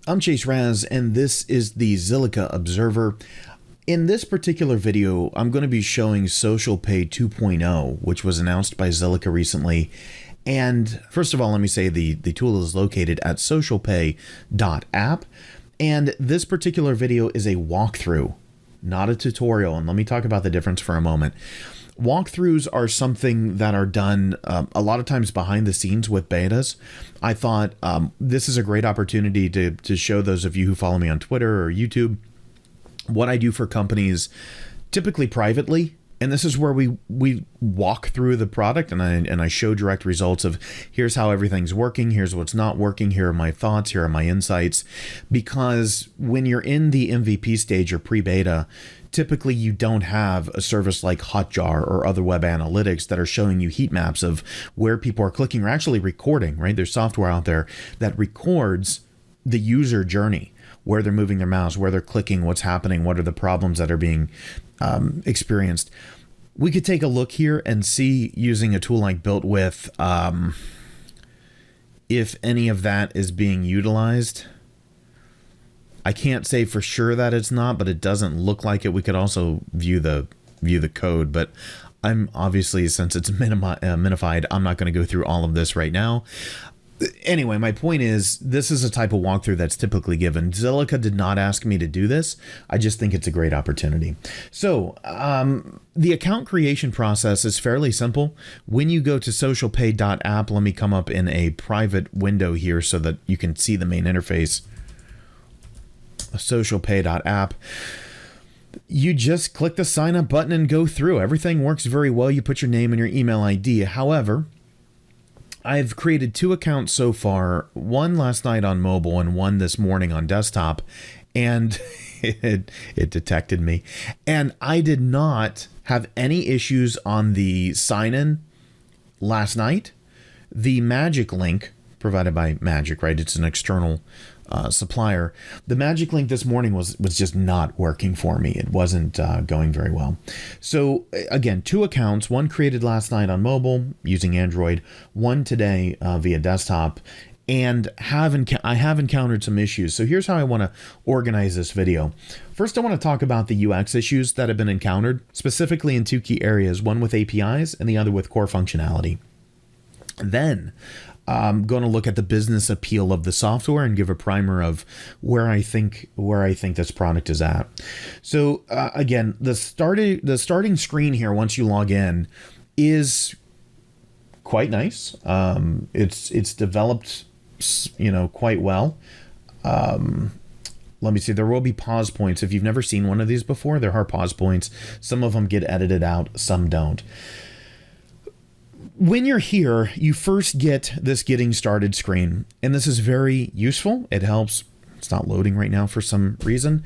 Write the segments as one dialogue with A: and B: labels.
A: I'm Chase Raz, and this is the Zilliqa Observer. In this particular video, I'm going to be showing SocialPay 2.0, which was announced by Zilliqa recently. And first of all, let me say the tool is located at SocialPay.app. And this particular video is a walkthrough, not a tutorial. And let me talk about the difference for a moment. Walkthroughs are something that are done a lot of times behind the scenes with betas. I thought this is a great opportunity to show those of you who follow me on Twitter or YouTube what I do for companies, typically privately. And this is where we walk through the product and I show direct results of here's how everything's working, here's what's not working, here are my thoughts, here are my insights. Because when you're in the MVP stage or pre-beta, typically you don't have a service like Hotjar or other web analytics that are showing you heat maps of where people are clicking or actually recording, right? There's software out there that records the user journey, where they're moving their mouse, where they're clicking, what's happening, what are the problems that are being experienced. We could take a look here and see, using a tool like Built With, if any of that is being utilized. I can't say for sure that it's not, but it doesn't look like it. We could also view the code, but I'm obviously, since it's minified, I'm not going to go through all of this right now. Anyway, my point is, this is a type of walkthrough that's typically given. Zilliqa did not ask me to do this. I just think it's a great opportunity. So the account creation process is fairly simple. When you go to socialpay.app, let me come up in a private window here so that you can see the main interface. SocialPay.app. You just click the sign up button and go through. Everything works very well. You put your name and your email ID. However, I've created 2 accounts so far, one last night on mobile and one this morning on desktop, and it detected me. And I did not have any issues on the sign-in last night. The magic link provided by Magic, right? It's an external supplier. The magic link this morning was just not working for me. It wasn't going very well. So again, 2 accounts, one created last night on mobile using Android, one today via desktop, and I have encountered some issues. So here's how I want to organize this video. First, I want to talk about the UX issues that have been encountered, specifically in 2 key areas, one with APIs and the other with core functionality. Then I'm going to look at the business appeal of the software and give a primer of where I think this product is at. So again, the starting screen here once you log in is quite nice. It's developed, quite well. Let me see. There will be pause points. If you've never seen one of these before, there are pause points. Some of them get edited out, some don't. When you're here, you first get this getting started screen, and this is very useful. It helps. It's not loading right now for some reason.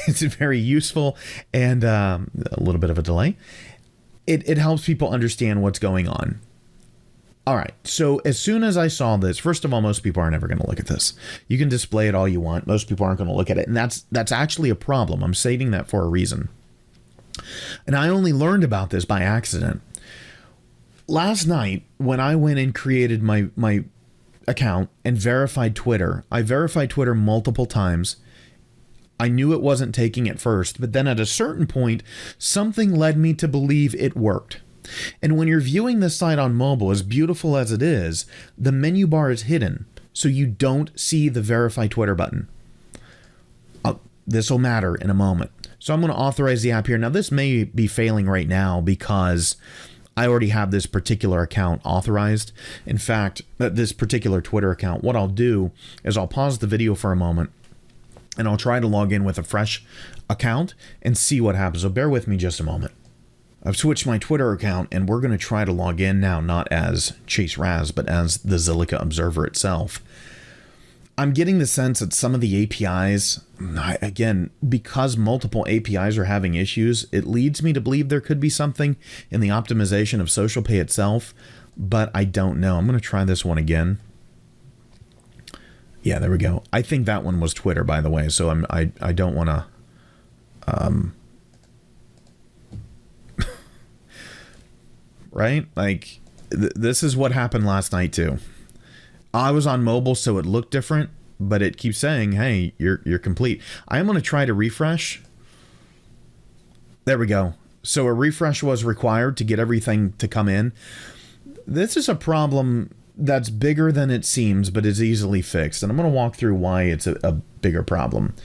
A: It's very useful and a little bit of a delay. It helps people understand what's going on. All right. So as soon as I saw this, first of all, most people are never going to look at this. You can display it all you want. Most people aren't going to look at it. And that's actually a problem. I'm stating that for a reason. And I only learned about this by accident. Last night, when I went and created my account and verified Twitter, I verified Twitter multiple times. I knew it wasn't taking at first, but then at a certain point, something led me to believe it worked. And when you're viewing this site on mobile, as beautiful as it is, the menu bar is hidden, so you don't see the verify Twitter button. This will matter in a moment. So I'm going to authorize the app here. Now, this may be failing right now because I already have this particular account authorized. In fact, this particular Twitter account, what I'll do is I'll pause the video for a moment and I'll try to log in with a fresh account and see what happens. So bear with me just a moment. I've switched my Twitter account and we're going to try to log in now, not as Chase Raz, but as the Zilliqa Observer itself. I'm getting the sense that some of the APIs, again, because multiple APIs are having issues, it leads me to believe there could be something in the optimization of SocialPay itself, but I don't know. I'm going to try this one again. Yeah, there we go. I think that one was Twitter, by the way, so I don't want to... right? Like, this is what happened last night, too. I was on mobile, so it looked different, but it keeps saying, hey, you're complete. I am going to try to refresh. There we go. So a refresh was required to get everything to come in. This is a problem that's bigger than it seems, but is easily fixed. And I'm going to walk through why it's a bigger problem.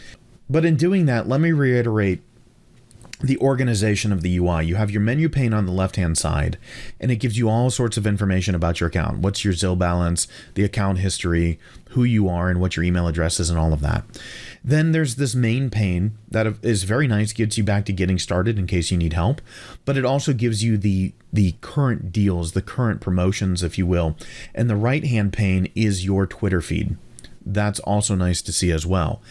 A: But in doing that, let me reiterate the organization of the UI. You have your menu pane on the left-hand side, and it gives you all sorts of information about your account. What's your Zil balance, the account history, who you are, and what your email address is, and all of that. Then there's this main pane that is very nice, gets you back to getting started in case you need help, but it also gives you the current deals, the current promotions, if you will. And the right-hand pane is your Twitter feed. That's also nice to see as well.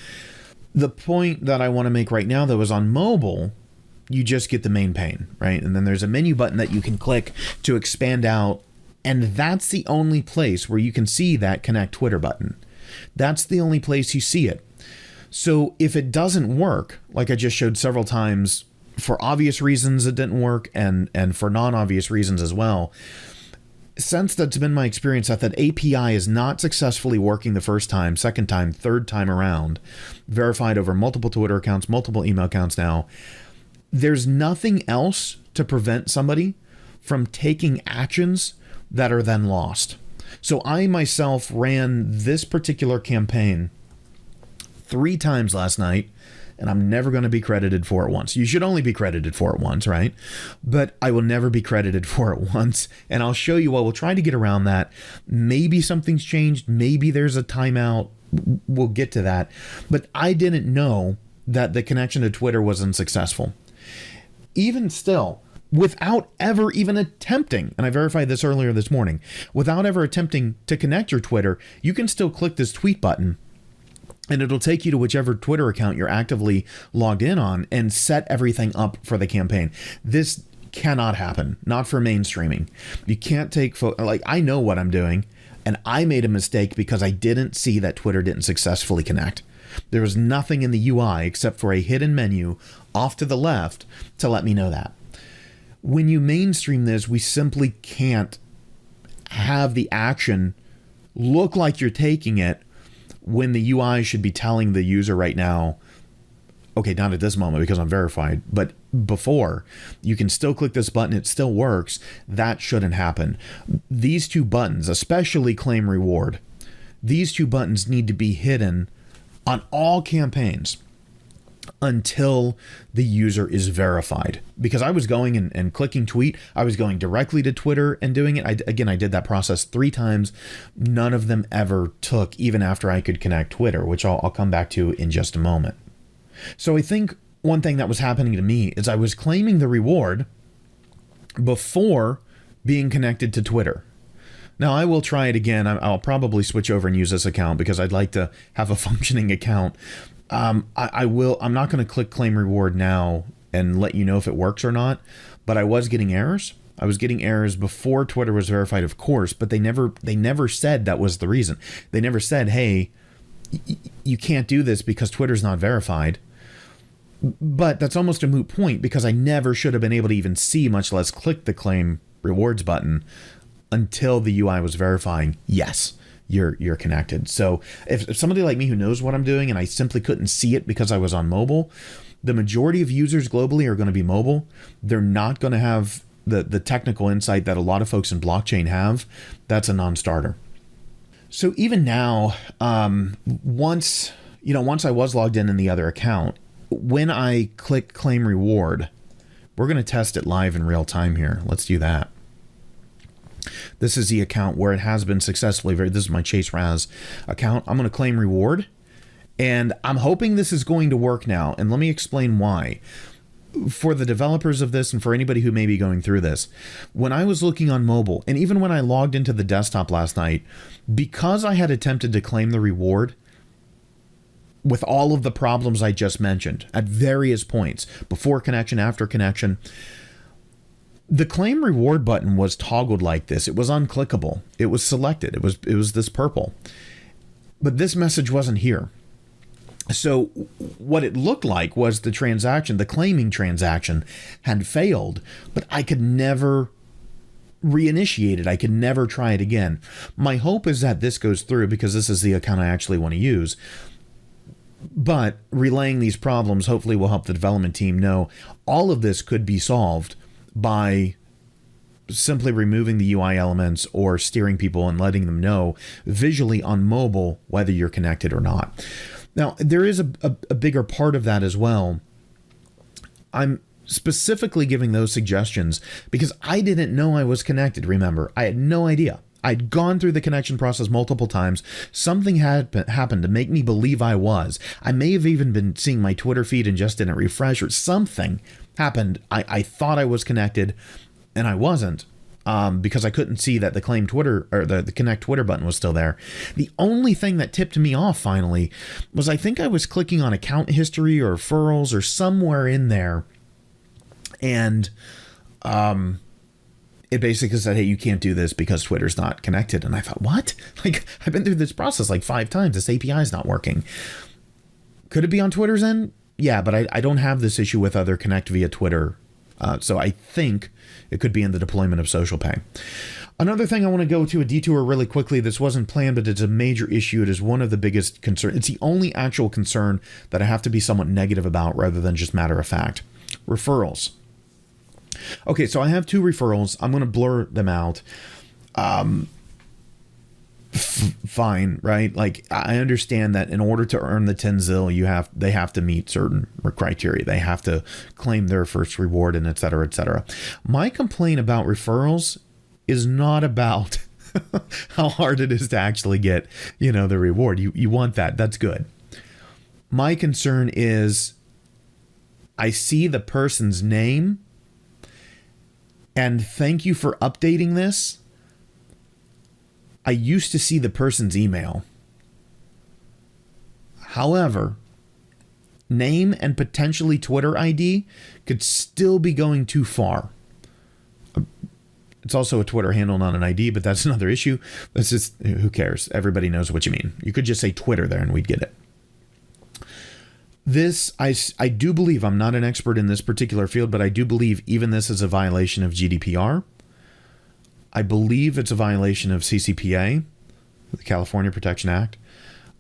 A: The point that I want to make right now, though, is on mobile, you just get the main pane, right? And then there's a menu button that you can click to expand out. And that's the only place where you can see that connect Twitter button. That's the only place you see it. So if it doesn't work, like I just showed several times, for obvious reasons it didn't work, and for non-obvious reasons as well, since that's been my experience, that API is not successfully working the first time, second time, third time around, verified over multiple Twitter accounts, multiple email accounts now, there's nothing else to prevent somebody from taking actions that are then lost. So I myself ran this particular campaign 3 times last night, and I'm never going to be credited for it once. You should only be credited for it once, right? But I will never be credited for it once, and I'll show you. We'll try to get around that. Maybe something's changed. Maybe there's a timeout. We'll get to that. But I didn't know that the connection to Twitter was unsuccessful. Even still, without ever even attempting, and I verified this earlier this morning, without ever attempting to connect your Twitter, you can still click this tweet button, and it'll take you to whichever Twitter account you're actively logged in on and set everything up for the campaign. This cannot happen, not for mainstreaming. You can't take like, I know what I'm doing, and I made a mistake because I didn't see that Twitter didn't successfully connect. There was nothing in the UI except for a hidden menu off to the left to let me know that. When you mainstream this, we simply can't have the action look like you're taking it when the UI should be telling the user right now, okay, not at this moment because I'm verified, but before, you can still click this button, it still works. That shouldn't happen. These 2 buttons, especially claim reward, these 2 buttons need to be hidden on all campaigns until the user is verified. Because I was going and clicking tweet, I was going directly to Twitter and doing it. I did that process 3 times. None of them ever took, even after I could connect Twitter, which I'll come back to in just a moment. So I think one thing that was happening to me is I was claiming the reward before being connected to Twitter. Now, I will try it again. I'll probably switch over and use this account because I'd like to have a functioning account. I'm not going to click claim reward now and let you know if it works or not, but I was getting errors. I was getting errors before Twitter was verified, of course, but they never said that was the reason. They never said, hey, you can't do this because Twitter's not verified. But that's almost a moot point because I never should have been able to even see, much less click the claim rewards button until the UI was verifying, yes, you're connected. So if somebody like me who knows what I'm doing and I simply couldn't see it because I was on mobile, the majority of users globally are going to be mobile. They're not going to have the technical insight that a lot of folks in blockchain have. That's a non-starter. So even now, once I was logged in the other account, when I click claim reward, we're going to test it live in real time here. Let's do that. This is the account where it has been successfully verified. This is my Chase Raz account. I'm going to claim reward, and I'm hoping this is going to work now. And let me explain why. For the developers of this and for anybody who may be going through this, when I was looking on mobile, and even when I logged into the desktop last night, because I had attempted to claim the reward with all of the problems I just mentioned at various points, before connection, after connection, the claim reward button was toggled like this. It was unclickable. It was selected. It was this purple. But this message wasn't here. So what it looked like was the transaction, the claiming transaction, had failed, but I could never reinitiated. I can never try it again. My hope is that this goes through because this is the account I actually want to use. But relaying these problems hopefully will help the development team know all of this could be solved by simply removing the UI elements or steering people and letting them know visually on mobile whether you're connected or not. Now, there is a bigger part of that as well. I'm specifically giving those suggestions because I didn't know I was connected. Remember, I had no idea. I'd gone through the connection process multiple times. Something had happened to make me believe I was. I may have even been seeing my Twitter feed and just didn't refresh, or something happened. I thought I was connected and I wasn't, because I couldn't see that the claim Twitter or the connect Twitter button was still there. The only thing that tipped me off finally was I think I was clicking on account history or referrals or somewhere in there. And it basically said, hey, you can't do this because Twitter's not connected. And I thought, what? Like, I've been through this process like 5 times. This API is not working. Could it be on Twitter's end? Yeah, but I don't have this issue with other connect via Twitter. So I think it could be in the deployment of SocialPay. Another thing I want to go to a detour really quickly. This wasn't planned, but it's a major issue. It is one of the biggest concerns. It's the only actual concern that I have to be somewhat negative about rather than just matter of fact. Referrals. Okay, so I have 2 referrals. I'm going to blur them out. Fine, right? Like, I understand that in order to earn the 10 Zil, they have to meet certain criteria. They have to claim their first reward and et cetera, et cetera. My complaint about referrals is not about how hard it is to actually get, the reward. You want that. That's good. My concern is I see the person's name and thank you for updating this. I used to see the person's email. However, name and potentially Twitter ID could still be going too far. It's also a Twitter handle, not an ID, but that's another issue. That's just, who cares? Everybody knows what you mean. You could just say Twitter there and we'd get it. This, I do believe, I'm not an expert in this particular field, but I do believe even this is a violation of GDPR. I believe it's a violation of CCPA, the California Protection Act.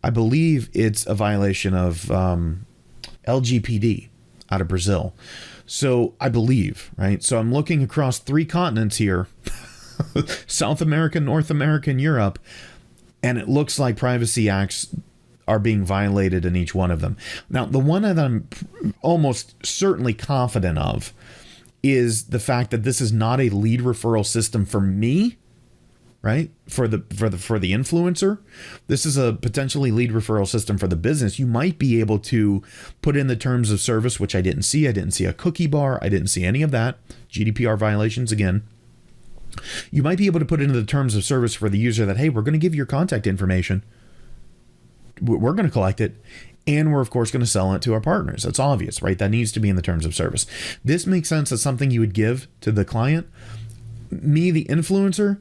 A: I believe it's a violation of LGPD out of Brazil. So I believe, right? So I'm looking across 3 continents here, South America, North America, and Europe, and it looks like privacy acts are being violated in each one of them. Now, the one that I'm almost certainly confident of is the fact that this is not a lead referral system for me, right? For the influencer. This is a potentially lead referral system for the business. You might be able to put in the terms of service, which I didn't see. I didn't see a cookie bar. I didn't see any of that. GDPR violations again. You might be able to put into the terms of service for the user that, hey, we're going to give you your contact information. We're going to collect it. And we're, of course, going to sell it to our partners. That's obvious, right? That needs to be in the terms of service. This makes sense as something you would give to the client. Me, the influencer,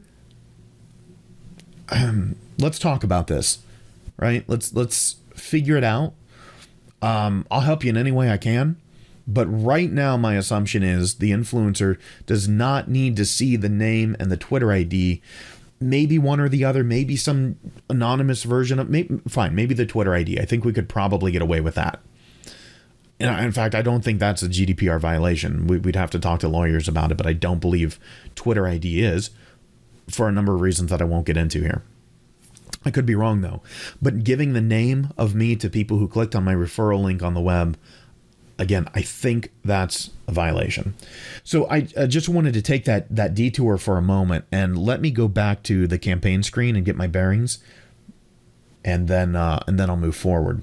A: let's talk about this, right? Let's figure it out. I'll help you in any way I can. But right now, my assumption is the influencer does not need to see the name and the Twitter ID. Maybe one or the other, maybe some anonymous version of, maybe the Twitter ID. I think we could probably get away with that. And in fact, I don't think that's a GDPR violation. We'd have to talk to lawyers about it, but I don't believe Twitter ID is, for a number of reasons that I won't get into here. I could be wrong though. But giving the name of me to people who clicked on my referral link on the web, again, I think that's a violation. So I just wanted to take that detour for a moment and let me go back to the campaign screen and get my bearings, and then I'll move forward.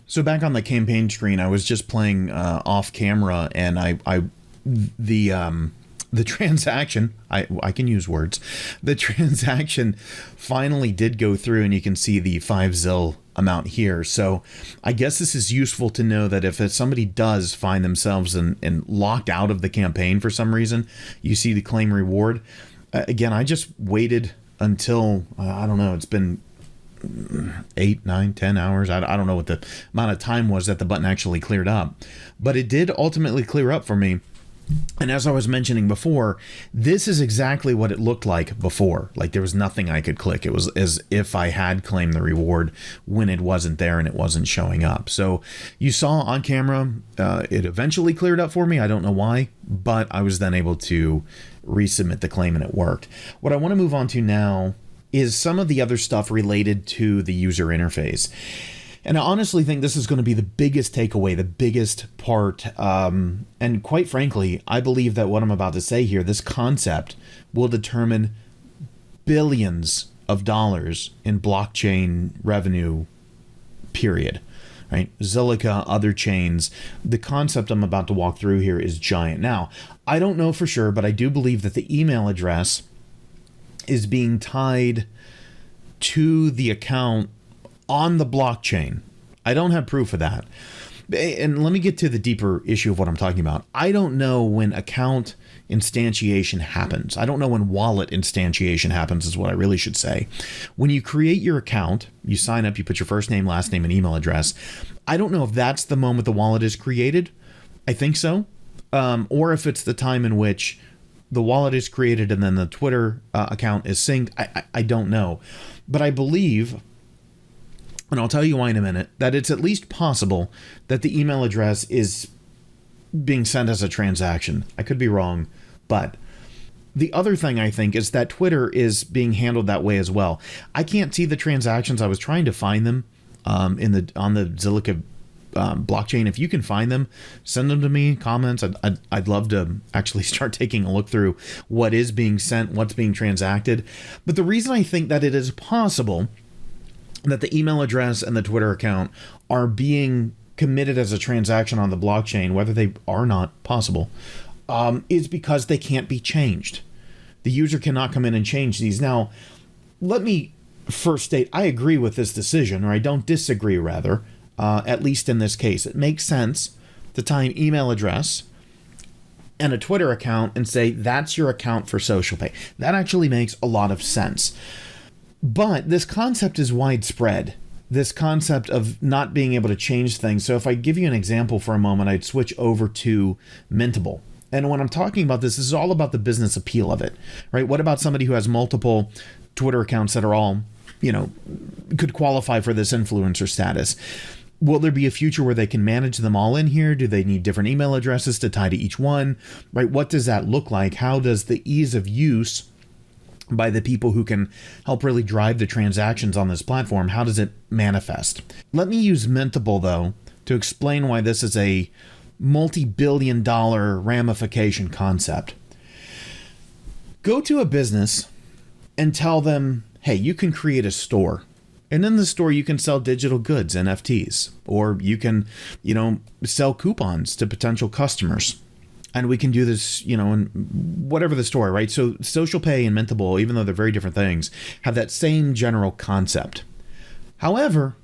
A: So back on the campaign screen, I was just playing off camera, and the transaction, I can use words. The transaction finally did go through, and you can see the 5 Zil amount here. So I guess this is useful to know that if somebody does find themselves in locked out of the campaign for some reason, you see the claim reward. Again, I just waited until, I don't know, it's been 8, 9, 10 hours. I don't know what the amount of time was that the button actually cleared up, but it did ultimately clear up for me. And as I was mentioning before, this is exactly what it looked like before. Like there was nothing I could click. It was as if I had claimed the reward when it wasn't there and it wasn't showing up. So you saw on camera, it eventually cleared up for me. I don't know why, but I was then able to resubmit the claim and it worked. What I want to move on to now is some of the other stuff related to the user interface. And I honestly think this is going to be the biggest takeaway, the biggest part. And quite frankly, I believe that what I'm about to say here, this concept will determine billions of dollars in blockchain revenue, period. Right? Zilliqa, other chains. The concept I'm about to walk through here is giant. Now, I don't know for sure, but I do believe that the email address is being tied to the account on the blockchain. I don't have proof of that. And let me get to the deeper issue of what I'm talking about. I don't know when account instantiation happens. I don't know when wallet instantiation happens is what I really should say. When you create your account, you sign up, you put your first name, last name, and email address. I don't know if that's the moment the wallet is created. I think so. Or if it's the time in which the wallet is created and then the Twitter account is synced. I don't know. But I believe, and I'll tell you why in a minute, that it's at least possible that the email address is being sent as a transaction. I could be wrong, but the other thing I think is that Twitter is being handled that way as well. I can't see the transactions. I was trying to find them on the Zilliqa blockchain. If you can find them, send them to me, comments. I'd love to actually start taking a look through what is being sent, what's being transacted. But the reason I think that it is possible that the email address and the Twitter account are being committed as a transaction on the blockchain, whether they are not possible, is because they can't be changed. The user cannot come in and change these. Now, let me first state, I agree with this decision, or I don't disagree, rather, at least in this case. It makes sense to tie an email address and a Twitter account and say, that's your account for SocialPay. That actually makes a lot of sense. But this concept is widespread, this concept of not being able to change things. So if I give you an example for a moment, I'd switch over to Mintable. And when I'm talking about this is all about the business appeal of it, right? What about somebody who has multiple Twitter accounts that are all, could qualify for this influencer status? Will there be a future where they can manage them all in here? Do they need different email addresses to tie to each one, right? What does that look like? How does the ease of use by the people who can help really drive the transactions on this platform, how does it manifest? Let me use Mintable, though, to explain why this is a multi-billion-dollar ramification concept. Go to a business and tell them, hey, you can create a store. And in the store, you can sell digital goods, NFTs, or you can, sell coupons to potential customers. And we can do this, in whatever the story, right? So SocialPay and Mintable, even though they're very different things, have that same general concept. However,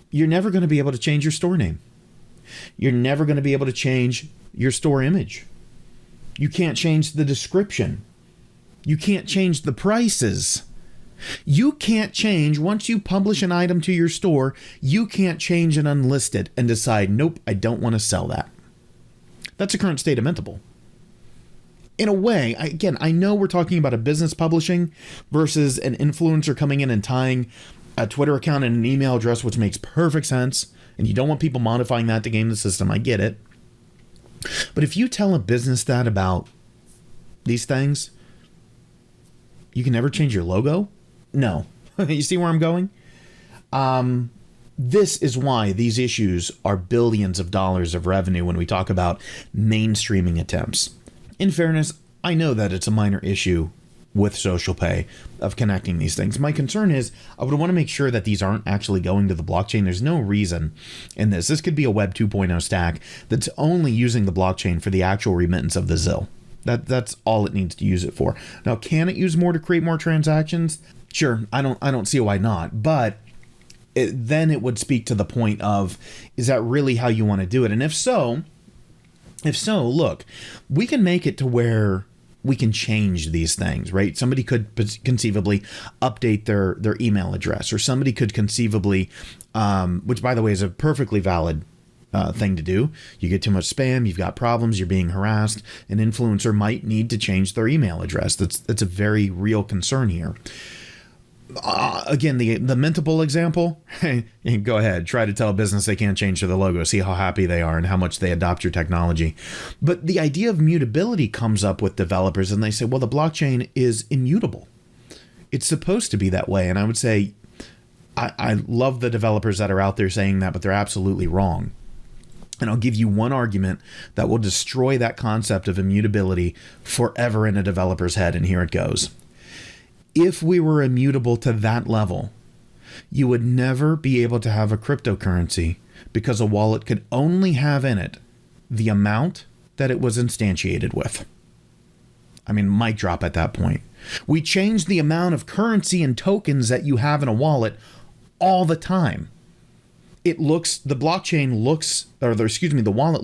A: you're never going to be able to change your store name. You're never going to be able to change your store image. You can't change the description. You can't change the prices. You can't change, once you publish an item to your store, you can't change an unlisted and decide, nope, I don't want to sell that. That's the current state of Mintable. In a way, I know we're talking about a business publishing versus an influencer coming in and tying a Twitter account and an email address, which makes perfect sense. And you don't want people modifying that to game the system. I get it. But if you tell a business that about these things, you can never change your logo? No. You see where I'm going? This is why these issues are billions of dollars of revenue when we talk about mainstreaming attempts. In fairness, I know that it's a minor issue with SocialPay of connecting these things. My concern is I would want to make sure that these aren't actually going to the blockchain. There's no reason in this. This could be a Web 2.0 stack that's only using the blockchain for the actual remittance of the ZIL. That's all it needs to use it for. Now, can it use more to create more transactions? Sure, I don't see why not, but then it would speak to the point of, is that really how you want to do it? And if so, look, we can make it to where we can change these things, right? Somebody could conceivably update their email address, or somebody could conceivably, which by the way is a perfectly valid thing to do. You get too much spam, you've got problems, you're being harassed. An influencer might need to change their email address. That's a very real concern here. Again, the Mintable example, go ahead, try to tell a business they can't change their logo, see how happy they are and how much they adopt your technology. But the idea of mutability comes up with developers, and they say, well, the blockchain is immutable. It's supposed to be that way. And I would say, I love the developers that are out there saying that, but they're absolutely wrong. And I'll give you one argument that will destroy that concept of immutability forever in a developer's head, and here it goes. If we were immutable to that level, you would never be able to have a cryptocurrency because a wallet could only have in it the amount that it was instantiated with. I mean, mic drop at that point. We change the amount of currency and tokens that you have in a wallet all the time. The wallet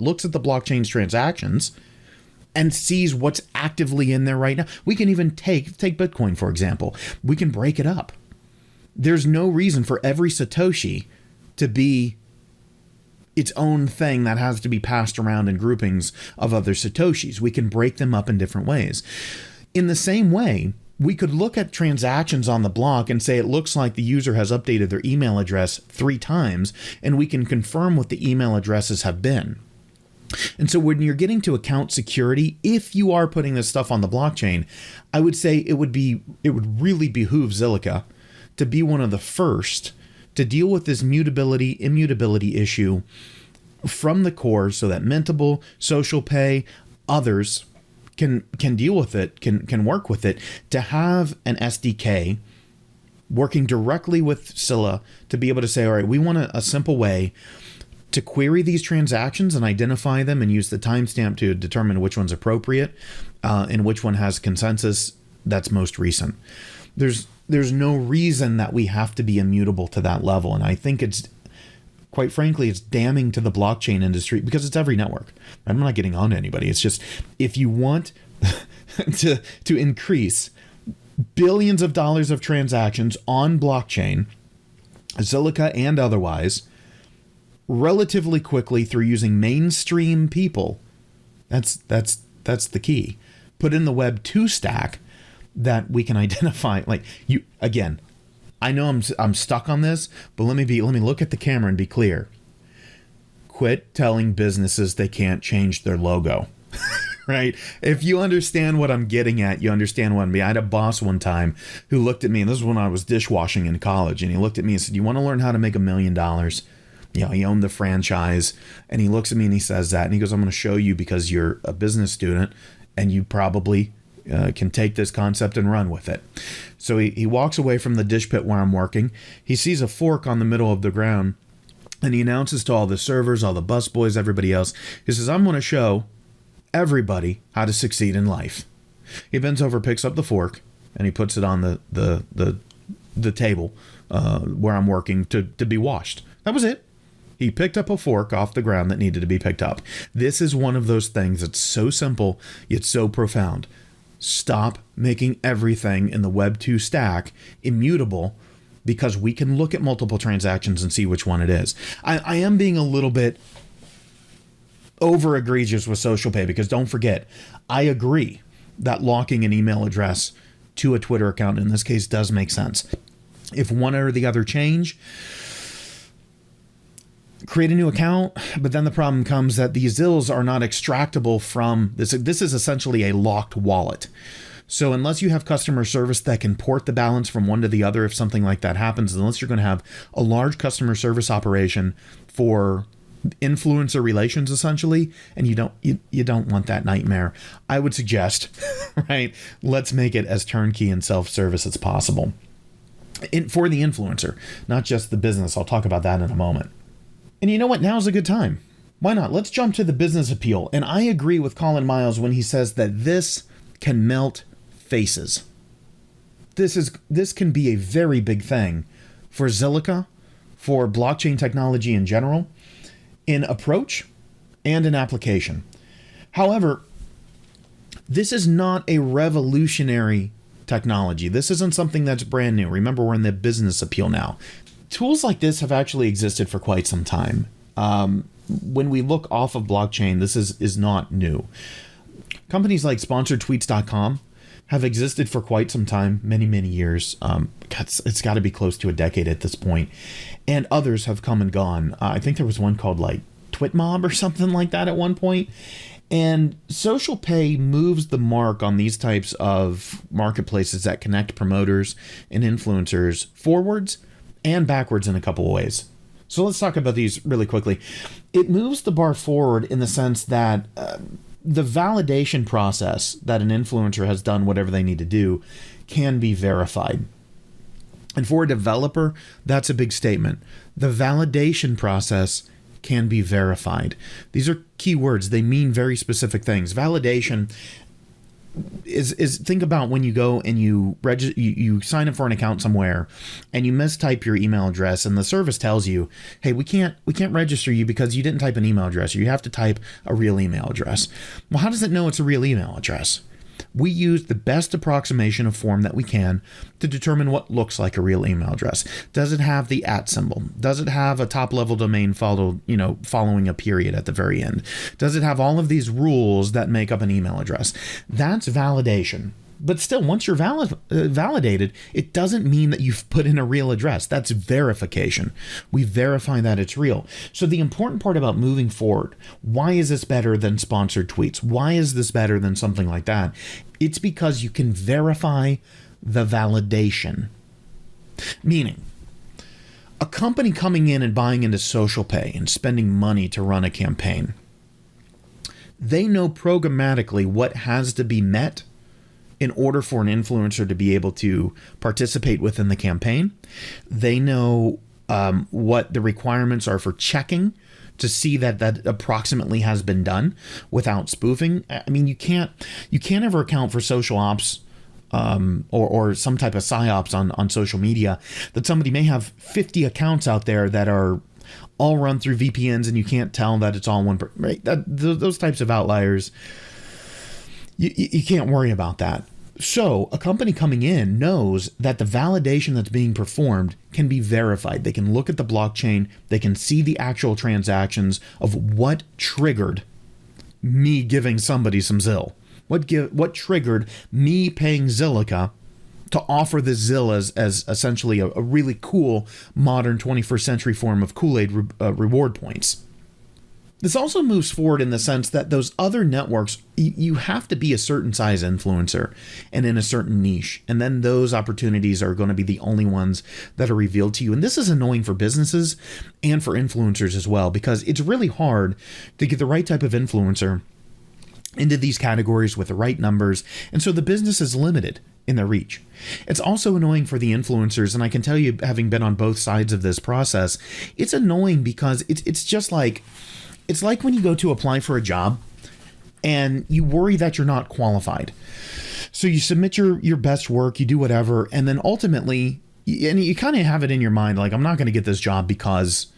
A: looks at the blockchain's transactions and sees what's actively in there right now. We can even take Bitcoin, for example. We can break it up. There's no reason for every Satoshi to be its own thing that has to be passed around in groupings of other Satoshis. We can break them up in different ways. In the same way, we could look at transactions on the block and say it looks like the user has updated their email address 3 times, and we can confirm what the email addresses have been. And so when you're getting to account security, if you are putting this stuff on the blockchain, I would say it would really behoove Zilliqa to be one of the first to deal with this immutability issue from the core, so that Mintable, SocialPay, others can deal with it, can work with it, to have an SDK working directly with Scylla to be able to say, all right, we want a simple way to query these transactions and identify them and use the timestamp to determine which one's appropriate and which one has consensus that's most recent. There's no reason that we have to be immutable to that level. And I think quite frankly, it's damning to the blockchain industry because it's every network. I'm not getting on to anybody. It's just, if you want to increase billions of dollars of transactions on blockchain, Zilliqa and otherwise, relatively quickly through using mainstream people, that's the key. Put in the Web 2 stack that we can identify. Like, you, again, I know I'm stuck on this, but let me look at the camera and be clear. Quit telling businesses they can't change their logo. Right? If you understand what I'm getting at, you understand what I mean. I had a boss one time who looked at me, and this is when I was dishwashing in college, and he looked at me and said, "You want to learn how to make $1 million?" You know, he owned the franchise, and he looks at me and he says that, and he goes, "I'm going to show you because you're a business student and you probably can take this concept and run with it." So he walks away from the dish pit where I'm working. He sees a fork on the middle of the ground, and he announces to all the servers, all the busboys, everybody else. He says, "I'm going to show everybody how to succeed in life." He bends over, picks up the fork, and he puts it on the table where I'm working to be washed. That was it. He picked up a fork off the ground that needed to be picked up. This is one of those things that's so simple, yet so profound. Stop making everything in the Web 2 stack immutable because we can look at multiple transactions and see which one it is. I am being a little bit over egregious with SocialPay because don't forget, I agree that locking an email address to a Twitter account in this case does make sense. If one or the other change, create a new account, but then the problem comes that these ZILs are not extractable from this. This is essentially a locked wallet. So unless you have customer service that can port the balance from one to the other, if something like that happens, unless you're going to have a large customer service operation for influencer relations, essentially, and you don't want that nightmare, I would suggest, right, let's make it as turnkey and self-service as possible for the influencer, not just the business. I'll talk about that in a moment. And you know what? Now's a good time. Why not? Let's jump to the business appeal. And I agree with Colin Miles when he says that this can melt faces. This can be a very big thing for Zilliqa, for blockchain technology in general, in approach and in application. However, this is not a revolutionary technology. This isn't something that's brand new. Remember, we're in the business appeal now. Tools like this have actually existed for quite some time. when we look off of blockchain, this is not new. Companies like sponsoredtweets.com have existed for quite some time, many, many years. It's got to be close to a decade at this point. And others have come and gone. I think there was one called like TwitMob or something like that at one point. And SocialPay moves the mark on these types of marketplaces that connect promoters and influencers forwards and backwards in a couple of ways. So let's talk about these really quickly. It moves the bar forward in the sense that the validation process that an influencer has done whatever they need to do can be verified. And for a developer, that's a big statement. The validation process can be verified. These are key words. They mean very specific things. Validation is think about when you go and you sign up for an account somewhere and you mistype your email address and the service tells you, hey, we can't register you because you didn't type an email address, or you have to type a real email address. Well, how does it know it's a real email address? We use the best approximation of form that we can to determine what looks like a real email address. Does it have the @ symbol? Does it have a top-level domain following a period at the very end? Does it have all of these rules that make up an email address? That's validation. But still, once you're validated, it doesn't mean that you've put in a real address. That's verification. We verify that it's real. So the important part about moving forward, why is this better than sponsored tweets? Why is this better than something like that? It's because you can verify the validation. Meaning, a company coming in and buying into SocialPay and spending money to run a campaign, they know programmatically what has to be met in order for an influencer to be able to participate within the campaign. They know what the requirements are for checking to see that approximately has been done without spoofing. I mean, you can't ever account for social ops or some type of psyops on social media, that somebody may have 50 accounts out there that are all run through VPNs and you can't tell that it's all one, right? Those types of outliers, you can't worry about that. So a company coming in knows that the validation that's being performed can be verified. They can look at the blockchain. They can see the actual transactions of what triggered me giving somebody some Zill. What triggered me paying Zilliqa to offer the Zill as essentially a really cool modern 21st century form of Kool-Aid reward points. This also moves forward in the sense that those other networks, you have to be a certain size influencer and in a certain niche. And then those opportunities are going to be the only ones that are revealed to you. And this is annoying for businesses and for influencers as well, because it's really hard to get the right type of influencer into these categories with the right numbers. And so the business is limited in their reach. It's also annoying for the influencers. And I can tell you, having been on both sides of this process, it's annoying because it's just like, it's like when you go to apply for a job and you worry that you're not qualified. So you submit your best work, you do whatever, and then ultimately, and you kind of have it in your mind, like, I'm not going to get this job because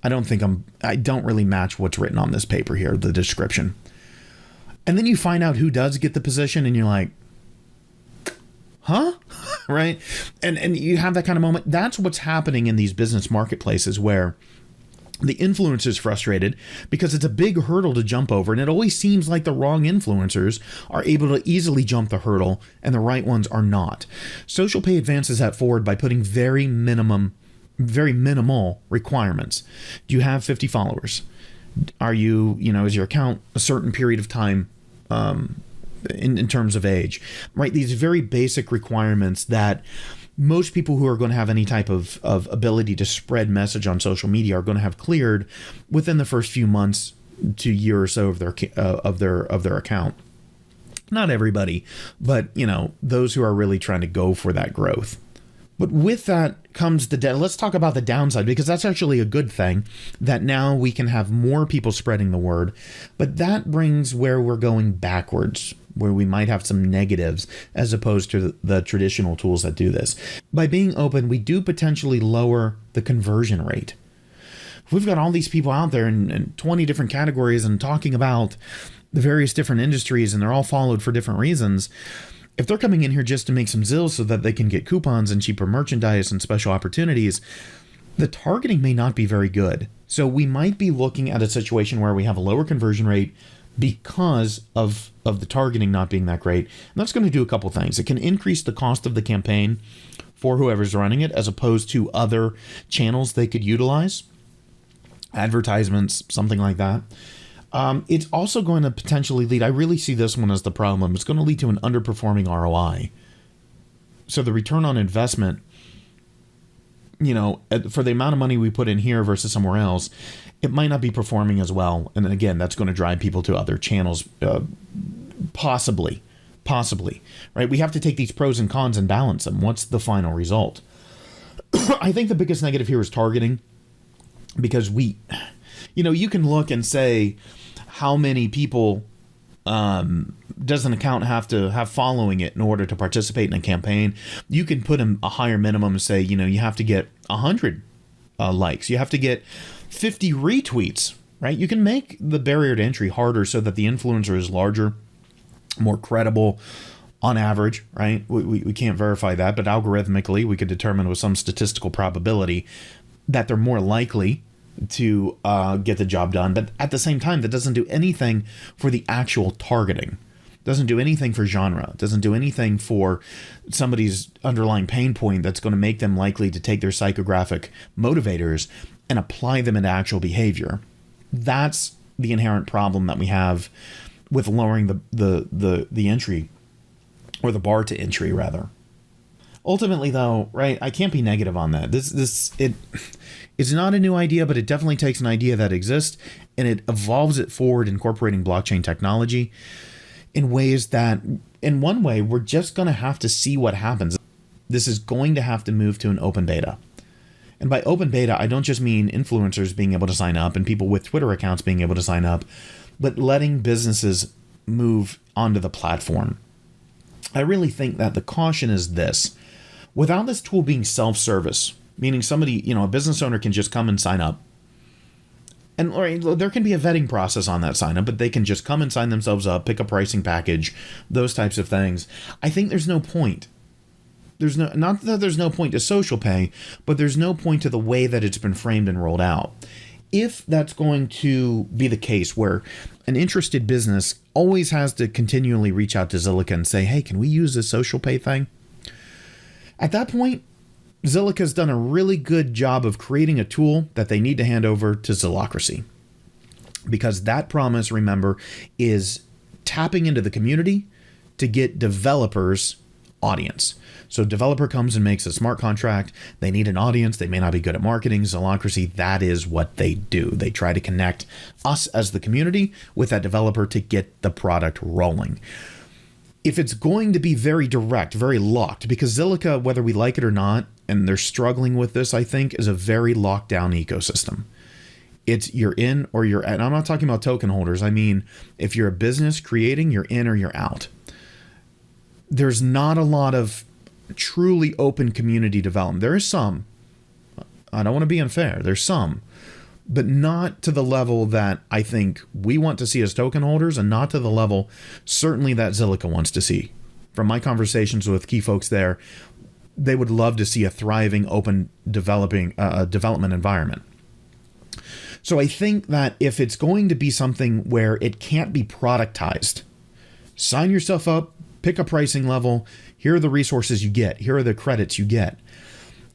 A: I don't really match what's written on this paper here, the description. And then you find out who does get the position and you're like, huh? Right? And you have that kind of moment. That's what's happening in these business marketplaces where the influencer's frustrated because it's a big hurdle to jump over, and it always seems like the wrong influencers are able to easily jump the hurdle and the right ones are not. SocialPay advances that forward by putting very minimal requirements. Do you have 50 followers? Are you, is your account a certain period of time in terms of age, right? These very basic requirements that most people who are going to have any type of ability to spread message on social media are going to have cleared within the first few months to year or so of their account. Not everybody, but those who are really trying to go for that growth. But with that comes let's talk about the downside, because that's actually a good thing, that now we can have more people spreading the word. But that brings where we're going backwards, where we might have some negatives as opposed to the traditional tools that do this. By being open, we do potentially lower the conversion rate. If we've got all these people out there in 20 different categories and talking about the various different industries, and they're all followed for different reasons, if they're coming in here just to make some Zills so that they can get coupons and cheaper merchandise and special opportunities, the targeting may not be very good. So we might be looking at a situation where we have a lower conversion rate because of the targeting not being that great. And that's going to do a couple things. It can increase the cost of the campaign for whoever's running it, as opposed to other channels they could utilize, advertisements, something like that. It's also going to potentially lead, I really see this one as the problem, it's going to lead to an underperforming ROI. So the return on investment, for the amount of money we put in here versus somewhere else, it might not be performing as well. And then again, that's going to drive people to other channels, possibly, right? We have to take these pros and cons and balance them. What's the final result? I think the biggest negative here is targeting, because you can look and say, how many people does an account have to have following it in order to participate in a campaign? You can put a higher minimum and say, you have to get 100 likes. You have to get 50 retweets, right? You can make the barrier to entry harder so that the influencer is larger, more credible on average, right? We can't verify that, but algorithmically we could determine with some statistical probability that they're more likely to get the job done. But at the same time, that doesn't do anything for the actual targeting. Doesn't do anything for genre. Doesn't do anything for somebody's underlying pain point that's going to make them likely to take their psychographic motivators and apply them into actual behavior. That's the inherent problem that we have with lowering the entry, or the bar to entry rather. Ultimately though, right, I can't be negative on that. It's not a new idea, but it definitely takes an idea that exists and it evolves it forward, incorporating blockchain technology in ways that, in one way, we're just going to have to see what happens. This is going to have to move to an open beta. And by open beta, I don't just mean influencers being able to sign up and people with Twitter accounts being able to sign up, but letting businesses move onto the platform. I really think that the caution is this. Without this tool being self-service, meaning somebody, a business owner can just come and sign up. And there can be a vetting process on that sign up, but they can just come and sign themselves up, pick a pricing package, those types of things. I think there's no point. Not that there's no point to SocialPay, but there's no point to the way that it's been framed and rolled out. If that's going to be the case, where an interested business always has to continually reach out to Zilliqa and say, hey, can we use this SocialPay thing? At that point, Zilliqa's done a really good job of creating a tool that they need to hand over to Zillocracy. Because that promise, remember, is tapping into the community to get developers' audience. So developer comes and makes a smart contract. They need an audience. They may not be good at marketing. Zillocracy, that is what they do. They try to connect us as the community with that developer to get the product rolling. If it's going to be very direct, very locked, because Zilliqa, whether we like it or not, and they're struggling with this, I think, is a very locked down ecosystem. It's you're in or you're out. And I'm not talking about token holders. I mean, if you're a business creating, you're in or you're out. There's not a lot of truly open community development. There is some. I don't want to be unfair. There's some. But not to the level that I think we want to see as token holders, and not to the level certainly that Zilliqa wants to see. From my conversations with key folks there, they would love to see a thriving, open, development environment. So I think that if it's going to be something where it can't be productized, sign yourself up, pick a pricing level, here are the resources you get, here are the credits you get,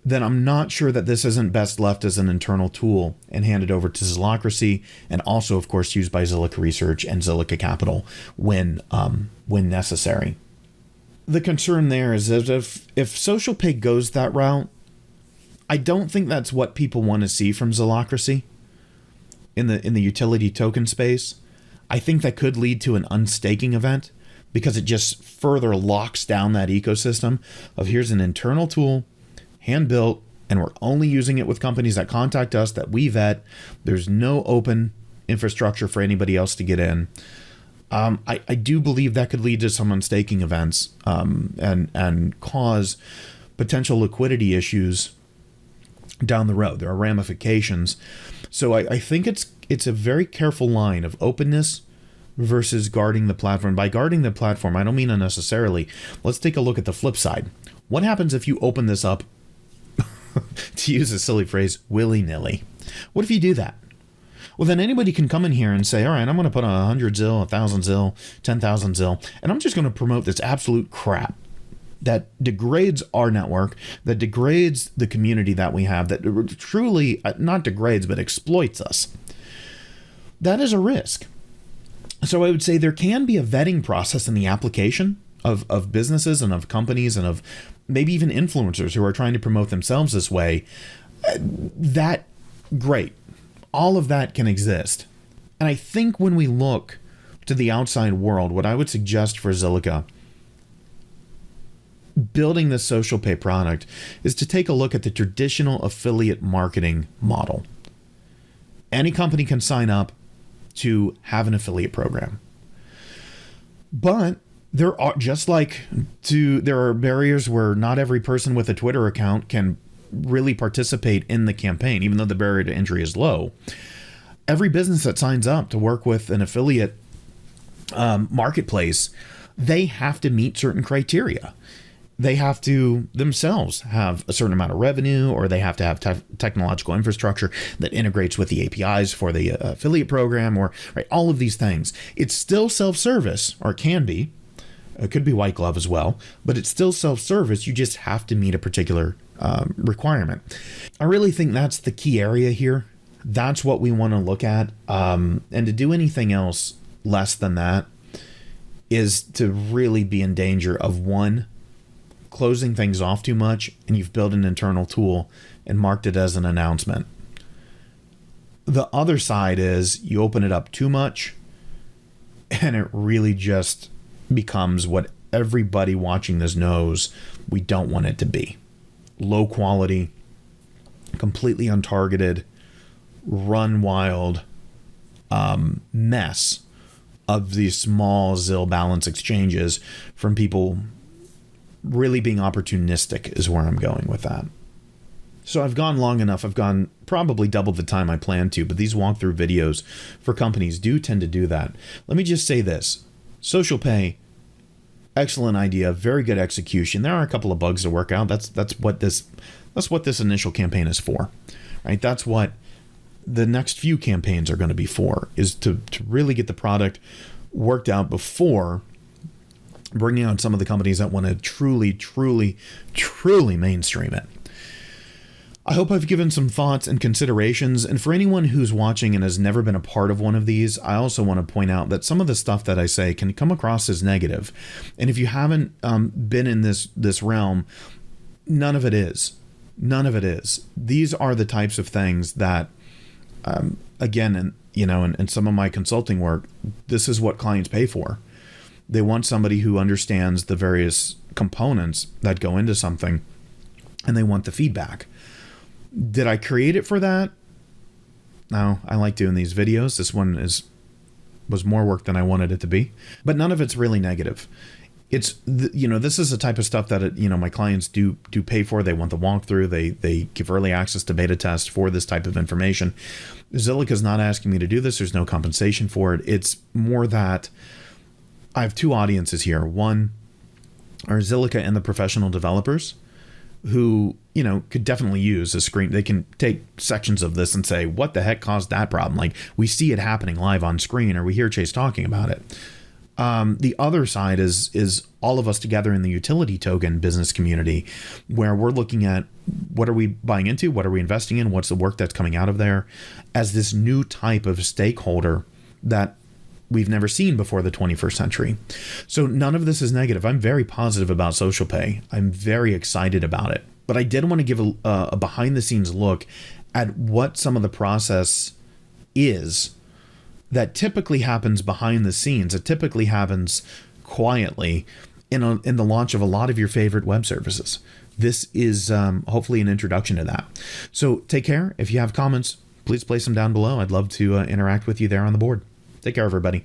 A: then I'm not sure that this isn't best left as an internal tool and handed over to Zillocracy, and also, of course, used by Zilliqa Research and Zilliqa Capital when necessary. The concern there is that if SocialPay goes that route, I don't think that's what people want to see from Zillocracy in the utility token space. I think that could lead to an unstaking event, because it just further locks down that ecosystem of here's an internal tool, hand-built, and we're only using it with companies that contact us, that we vet. There's no open infrastructure for anybody else to get in. I do believe that could lead to some unstaking events and cause potential liquidity issues down the road. There are ramifications. So I think it's a very careful line of openness versus guarding the platform. By guarding the platform, I don't mean unnecessarily. Let's take a look at the flip side. What happens if you open this up to use a silly phrase, willy-nilly. What if you do that? Well, then anybody can come in here and say, all right, I'm going to put 100 Zil, 1,000 Zil, 10,000 Zil, and I'm just going to promote this absolute crap that degrades our network, that degrades the community that we have, that truly, not degrades, but exploits us. That is a risk. So I would say there can be a vetting process in the application of businesses and of companies and of maybe even influencers who are trying to promote themselves this way. That, great. All of that can exist. And I think when we look to the outside world, what I would suggest for Zilliqa building this SocialPay product is to take a look at the traditional affiliate marketing model. Any company can sign up to have an affiliate program. But there are, there are barriers where not every person with a Twitter account can really participate in the campaign, even though the barrier to entry is low. Every business that signs up to work with an affiliate marketplace, they have to meet certain criteria. They have to themselves have a certain amount of revenue, or they have to have technological infrastructure that integrates with the APIs for the affiliate program, or right, all of these things. It's still self-service, or it can be. It could be white glove as well, but it's still self-service. You just have to meet a particular requirement. I really think that's the key area here. That's what we want to look at. And to do anything else less than that is to really be in danger of, one, closing things off too much, and you've built an internal tool and marked it as an announcement. The other side is you open it up too much, and it really just becomes what everybody watching this knows we don't want it to be. Low quality, completely untargeted, run wild mess of these small Zil balance exchanges from people really being opportunistic is where I'm going with that. So I've gone long enough. I've gone probably double the time I planned to, but these walkthrough videos for companies do tend to do that. Let me just say this. SocialPay, excellent idea, very good execution. There are a couple of bugs to work out. That's what this initial campaign is for, right? That's what the next few campaigns are going to be for, is to really get the product worked out before bringing on some of the companies that want to truly mainstream it. I hope I've given some thoughts and considerations, and for anyone who's watching and has never been a part of one of these, I also want to point out that some of the stuff that I say can come across as negative. And if you haven't been in this realm, none of it is. None of it is. These are the types of things that, again, in some of my consulting work, this is what clients pay for. They want somebody who understands the various components that go into something, and they want the feedback. Did I create it for that? No, I like doing these videos. This one was more work than I wanted it to be, but none of it's really negative. It's, this is the type of stuff that, my clients do pay for. They want the walkthrough. They give early access to beta test for this type of information. Zilliqa is not asking me to do this. There's no compensation for it. It's more that I have two audiences here. One are Zilliqa and the professional developers who, could definitely use a screen. They can take sections of this and say, what the heck caused that problem? Like, we see it happening live on screen, or we hear Chase talking about it. The other side is all of us together in the utility token business community, where we're looking at what are we buying into? What are we investing in? What's the work that's coming out of there as this new type of stakeholder that we've never seen before the 21st century. So none of this is negative. I'm very positive about SocialPay. I'm very excited about it. But I did want to give a behind the scenes look at what some of the process is that typically happens behind the scenes. It typically happens quietly in the launch of a lot of your favorite web services. This is hopefully an introduction to that. So take care. If you have comments, please place them down below. I'd love to interact with you there on the board. Take care, everybody.